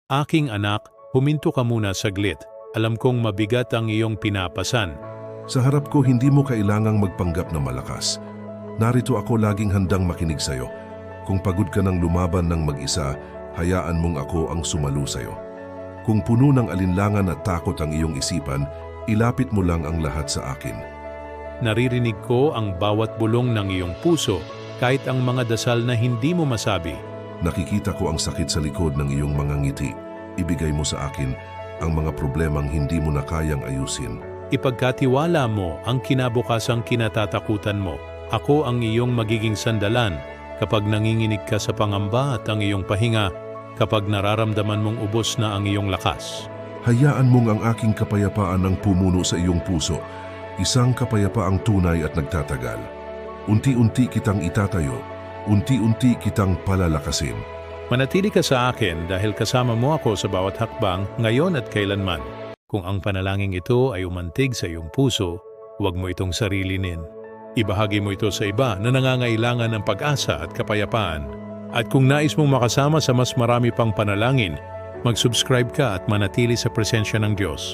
Aking anak, huminto ka muna saglit. Alam kong mabigat ang iyong pinapasan. Sa harap ko, hindi mo kailangang magpanggap na malakas. Narito ako laging handang makinig sa'yo. Kung pagod ka ng lumaban ng mag-isa, hayaan mong ako ang sumalo sa'yo. Kung puno ng alinlangan at takot ang iyong isipan, ilapit mo lang ang lahat sa akin. Naririnig ko ang bawat bulong ng iyong puso, kahit ang mga dasal na hindi mo masabi. Nakikita ko ang sakit sa likod ng iyong mga ngiti. Ibigay mo sa akin ang mga problemang hindi mo na kayang ayusin. Ipagkatiwala mo ang kinabukasang kinatatakutan mo. Ako ang iyong magiging sandalan kapag nanginginig ka sa pangamba at ang iyong pahinga kapag nararamdaman mong ubos na ang iyong lakas. Hayaan mong ang aking kapayapaan ang pumuno sa iyong puso, isang kapayapaang tunay at nagtatagal. Unti-unti kitang itatayo, unti-unti kitang palalakasin. Manatili ka sa akin dahil kasama mo ako sa bawat hakbang ngayon at kailanman. Kung ang panalangin ito ay umantig sa iyong puso, huwag mo itong sarilinin. Ibahagi mo ito sa iba na nangangailangan ng pag-asa at kapayapaan. At kung nais mong makasama sa mas marami pang panalangin, mag-subscribe ka at manatili sa presensya ng Diyos.